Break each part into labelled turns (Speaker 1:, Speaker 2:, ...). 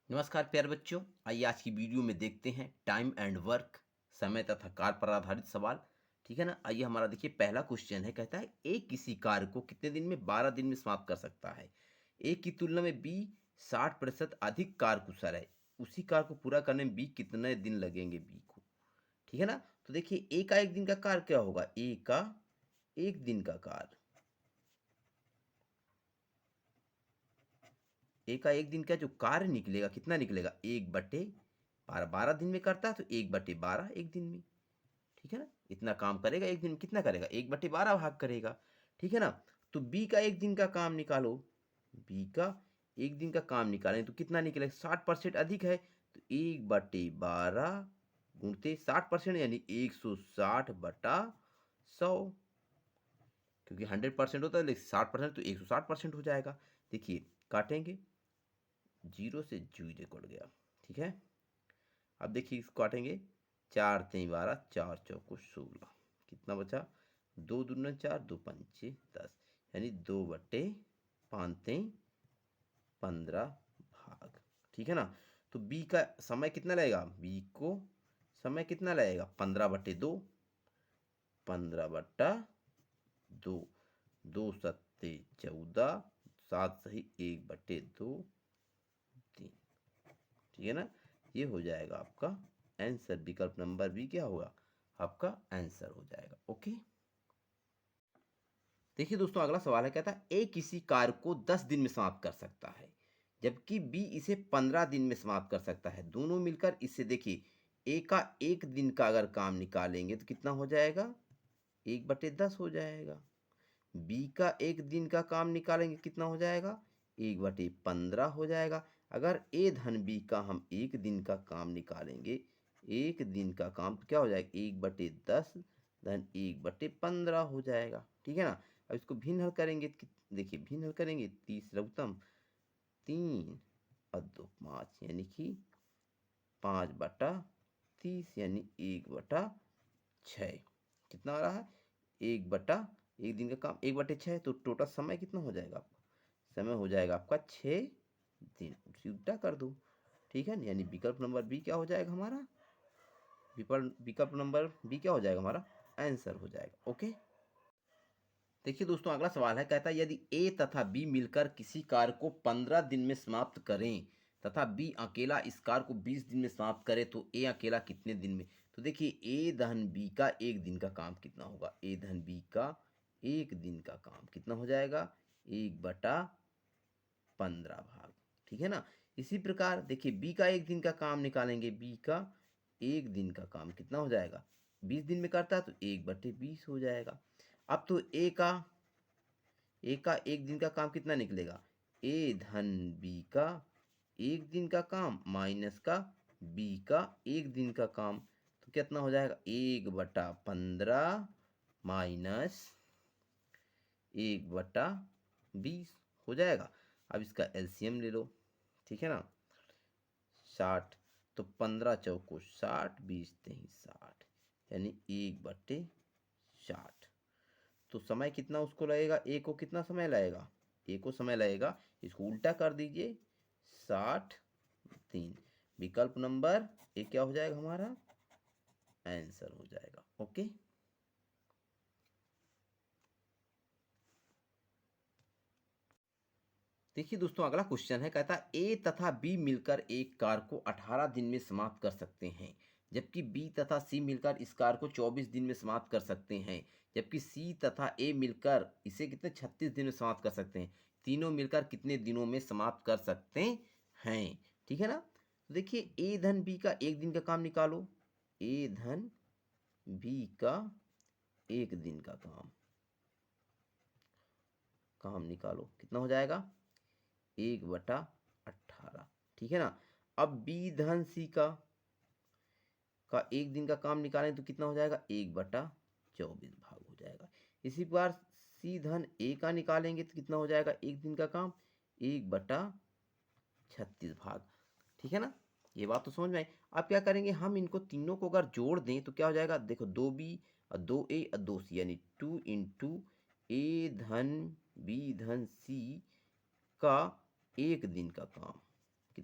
Speaker 1: नमस्कार प्यारे बच्चों। आइए आज की वीडियो में देखते हैं टाइम एंड वर्क, समय तथा कार्य पर आधारित सवाल। ठीक है ना। आइए हमारा देखिए पहला क्वेश्चन है, कहता है ए किसी कार्य को कितने दिन में 12 दिन में समाप्त कर सकता है। ए की तुलना में बी 60% अधिक कार्य कुशल है। उसी कार्य को पूरा करने में बी कितने दिन लगेंगे बी को। ठीक है ना। तो देखिए ए का एक दिन का कार्य क्या होगा, ए का एक दिन का कार्य, ए का एक दिन का जो कार्य निकलेगा कितना निकलेगा, 1/12। 12 दिन में करता है तो 1/12 एक दिन में। ठीक है ना। इतना काम करेगा एक दिन में, कितना करेगा, 1/12 भाग करेगा। ठीक है ना। तो बी का एक दिन का काम निकालो, बी का एक दिन का काम निकालें तो कितना निकलेगा, 60% अधिक है तो 1/12 गुणते 60% यानी 160/100। क्योंकि 100% होता है लेकिन 60% तो 160% हो जाएगा। देखिए काटेंगे, जीरो से जीरो कट गया। ठीक है। अब देखिए इसको काटेंगे, 4×3 = 12, 4×4 = 16, कितना बचा, 2×2 = 4, 2×5 = 10, यानी 2/5×15 भाग। ठीक है ना। तो बी का समय कितना लगेगा, बी को समय कितना लगेगा, 15/2, 15/2, 2×7 = 14, 7×1 = 2, 3। ठीक है ना। ये हो जाएगा आपका आंसर, विकल्प नंबर बी क्या होगा, आपका आंसर हो जाएगा। ओके। देखिए दोस्तों अगला सवाल है, कहता है ए किसी कार्य को 10 दिन में समाप्त कर सकता है जबकि बी इसे 15 दिन में समाप्त कर सकता है। दोनों मिलकर इससे देखिए ए का एक दिन का अगर काम निकालेंगे तो कितना हो जाएगा, 1/10 हो जाएगा। बी का एक दिन का काम निकालेंगे कितना हो जाएगा, 1/15 हो जाएगा। अगर ए धन बी का हम एक दिन का काम निकालेंगे, एक दिन का काम तो क्या हो जाएगा, 1/10 धन 1/15 हो जाएगा। ठीक है ना। अब इसको भिन्न हल करेंगे तो देखिए भिन्न हल करेंगे, तीसरा उत्तम 3 और 2 5, यानी कि 5/30 यानी 1/6। कितना आ रहा है, एक दिन का काम 1/6, तो टोटल समय कितना हो जाएगा आपका, समय हो जाएगा आपका 6 दिन। उसी उल्टा कर दो। ठीक है ना। यानी विकल्प नंबर बी क्या हो जाएगा हमारा, विकल्प नंबर बी क्या हो जाएगा हमारा आंसर हो जाएगा। ओके। देखिए दोस्तों अगला सवाल है, कहता है यदि ए तथा बी मिलकर किसी कार्य को 15 दिन में समाप्त करें तथा बी अकेला इस कार्य को 20 दिन में समाप्त करे तो ए अकेला कितने दिन में। तो देखिए ए धन बी का एक दिन का काम कितना होगा, ए धन बी का एक दिन का काम कितना हो जाएगा, 1/15 भाग। ठीक है ना। इसी प्रकार देखिए बी का एक दिन का काम निकालेंगे, बी का एक दिन का काम कितना हो जाएगा, 20 दिन में करता है तो 1/20 हो जाएगा। अब तो ए का एक दिन का काम कितना निकलेगा, ए धन बी का एक दिन का काम माइनस का बी का एक दिन का काम, तो कितना हो जाएगा, 1/15 माइनस 1/20 हो जाएगा। अब इसका एलसीएम ले लो। ठीक है ना। 60, तो 15×4 = 60, 20×3 = 60, यानी 1/60। तो समय कितना उसको लगेगा, ए को कितना समय लगेगा, ए को समय लगेगा, इसको उल्टा कर दीजिए, 60×3। विकल्प नंबर ए क्या हो जाएगा हमारा आंसर हो जाएगा। ओके। देखिए दोस्तों अगला क्वेश्चन है, कहता है ए तथा बी मिलकर एक कार को 18 दिन में समाप्त कर सकते हैं जबकि बी तथा सी मिलकर इस कार को 24 दिन में समाप्त कर सकते हैं जबकि सी तथा ए मिलकर इसे कितने 36 दिन में समाप्त कर सकते हैं। तीनों मिलकर कितने दिनों में समाप्त कर सकते हैं। ठीक है ना। तो देखिए ए धन बी का एक दिन का काम निकालो, ए धन बी का एक दिन का काम निकालो, कितना हो जाएगा, 1/18। ठीक है ना। अब बी धन सी का एक दिन का काम निकालें तो कितना हो जाएगा, 1/24 भाग हो जाएगा। इसी प्रकार सी धन ए का निकालेंगे तो कितना हो जाएगा, एक दिन का काम 1/36 भाग। ठीक है ना। ये बात तो समझ में आई। अब क्या करेंगे, हम इनको तीनों को अगर जोड़ दें तो क्या हो जाएगा, देखो 2b और 2a और 2c, यानी 2 × ए धन बी धन सी का एक दिन का काम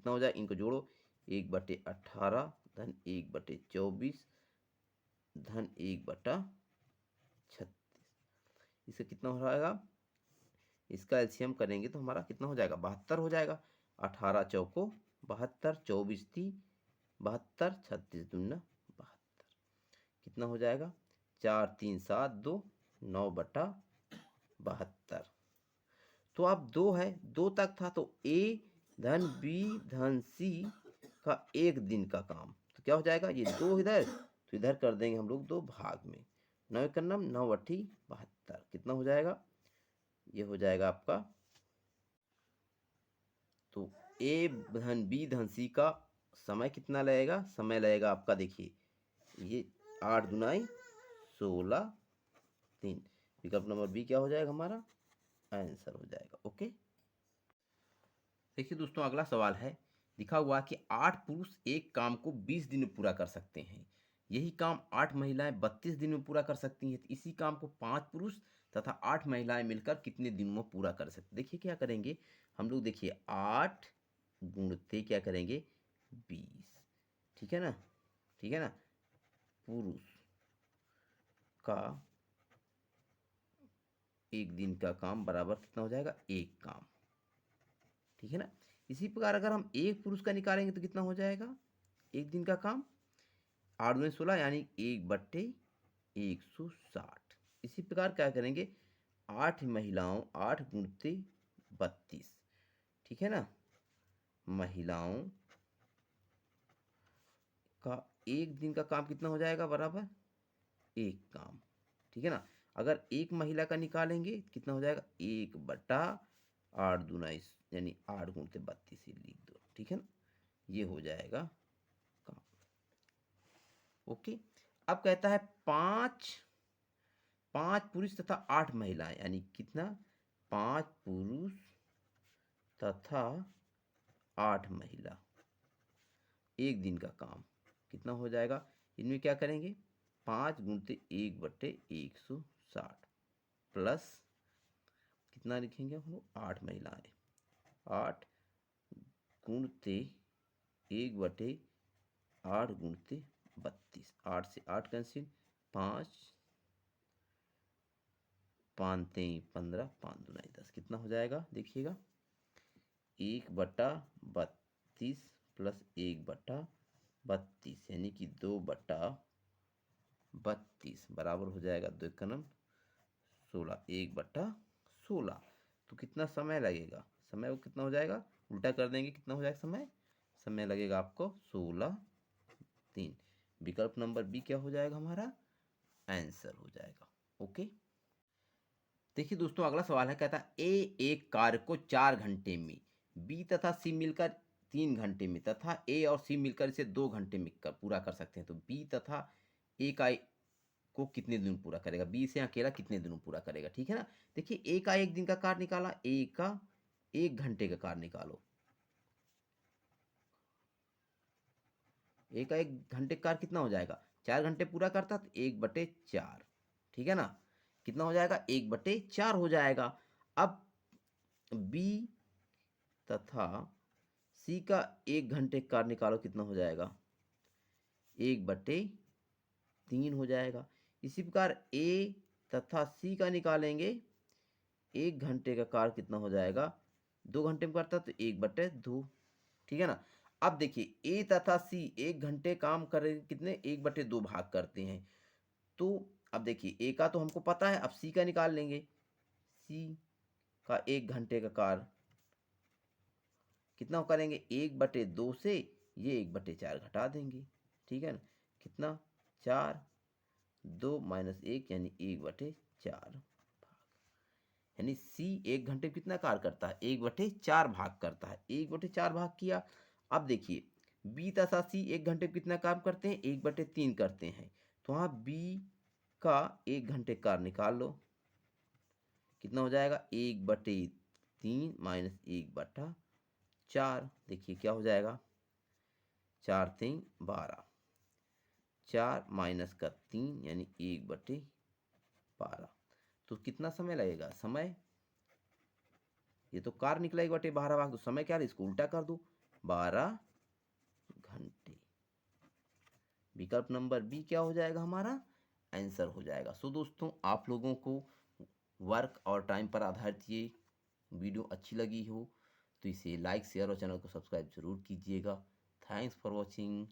Speaker 1: कितना हो जाएगा, इनको जोड़ो, 1/18 धन 1/24 धन 1/36। इसका कितना हो जाएगा, इसका एलसीएम करेंगे तो हमारा कितना हो जाएगा, 72 हो जाएगा। 18 चौको 72, 24 ती 72, 36 दूना 72, कितना हो जाएगा, 4 3 7 2 9/72। तो अब 2 है, 2 तक था तो ए धन बी धन सी का एक दिन का काम, तो क्या हो जाएगा, ये 2 इधर तो इधर कर देंगे हम लोग 2 भाग में, 9 का 9 8 72, कितना हो जाएगा, ये हो जाएगा आपका, तो ए धन बी धन सी का समय कितना लगेगा, समय लगेगा आपका, देखिए ये 8 दुनाई 16 3, विकल्प नंबर बी क्या हो जाएगा, हमारा आंसर हो जाएगा। ओके, देखिए दोस्तों अगला सवाल है, लिखा हुआ कि 8 पुरुष एक काम को 20 दिन में पूरा कर सकते हैं, यही काम 8 महिलाएं 32 दिन में पूरा कर सकती हैं, तो इसी काम को 5 पुरुष तथा 8 महिलाएं मिलकर कितने दिनों में पूरा कर सकते। देखिए क्या करेंगे हम लोग, देखिए 8 गुणते क्या करेंगे 20, ठीक है ना, ठीक है ना, पुरुष का एक दिन का काम बराबर कितना हो जाएगा, एक काम, ठीक है ना। इसी प्रकार अगर हम एक पुरुष का निकालेंगे तो कितना हो जाएगा, एक दिन का काम 8 दूनी 16 यानी 1/160। इसी प्रकार क्या करेंगे, 8 महिलाओं 8 गुणते 32, ठीक है ना, महिलाओं का एक दिन का काम कितना हो जाएगा, बराबर एक काम, ठीक है ना। अगर एक महिला का निकालेंगे कितना हो जाएगा, 1/8 दूनाइस यानी 8 गुणते 32 ही लिख दो, ठीक है ना, ये हो जाएगा काम। ओके, अब कहता है 5 पुरुष तथा 8 महिलाएं, यानी कितना, 5 पुरुष तथा 8 महिला, एक दिन का काम कितना हो जाएगा, इनमें क्या करेंगे, 5 गुणते 1/160 प्लस कितना लिखेंगे हम लोग, 8 महिलाएं, 8 गुणते 1/8 गुणते 32, 8 से 8 कैंसिल, 5 5 3 15 5 दूना 10, कितना हो जाएगा, देखिएगा 1/32 प्लस 1/32 यानी कि 2/32 बराबर हो जाएगा 2 का 16, 1/16। तो कितना समय लगेगा, समय वो कितना हो जाएगा, उल्टा कर देंगे, कितना हो जाएगा समय, समय लगेगा आपको 16 3, विकल्प नंबर बी क्या हो जाएगा, हमारा आंसर हो जाएगा। ओके, देखिए दोस्तों अगला सवाल है, कहता है ए एक कार्य को 4 घंटे में, बी तथा सी मिलकर 3 घंटे में तथा ए और सी मिलकर इसे 2 घंटे में पूरा कर सकते हैं, तो बी तथा ए का को कितने दिन में पूरा करेगा, बी से अकेला कितने दिन में पूरा करेगा, ठीक है ना। देखिए ए का एक दिन का कार्य निकाला, ए का 1 घंटे का कार्य निकालो, ए का 1 घंटे का कार्य कितना हो जाएगा, 4 घंटे पूरा करता तो 1/4, ठीक है ना, कितना हो जाएगा, 1/4 हो जाएगा। अब बी तथा सी का 1 घंटे का कार्य निकालो, कितना हो जाएगा, 1/3 हो जाएगा। इसी प्रकार ए तथा सी का निकालेंगे, 1 घंटे का कार्य कितना हो जाएगा, 2 घंटे में करता तो 1/2, ठीक है ना। अब देखिए ए तथा सी 1 घंटे काम करेंगे कितने, 1/2 भाग करते हैं, तो अब देखिए ए का तो हमको पता है, अब सी का निकाल लेंगे, सी का 1 घंटे का कार्य कितना करेंगे, 1/2 से ये 1/4 घटा देंगे, ठीक है ना, कितना 4 2 - 1 यानी 1/4 भाग, यानी सी 1 घंटे में कितना कार्य करता है, 1/4 भाग करता है, 1/4 भाग किया। अब देखिए बी तथा सी 1 घंटे में कितना काम करते हैं, 1/3 करते हैं, तो वहाँ बी का 1 घंटे कार्य निकाल लो, कितना हो जाएगा, 1/3 माइनस 1/4, देखिए क्या हो जाएगा, 4 3 12, 4 माइनस का 3 यानी 1/12, तो कितना समय लगेगा, समय ये तो कार निकला 1/12 भाग, तो समय क्या है, इसको उल्टा कर दो, 12 घंटे। विकल्प नंबर बी क्या हो जाएगा हमारा आंसर हो जाएगा। सो दोस्तों, आप लोगों को वर्क और टाइम पर आधारित ये वीडियो अच्छी लगी हो तो इसे लाइक शेयर और चैनल को सब्सक्राइब जरूर कीजिएगा। Thanks for watching.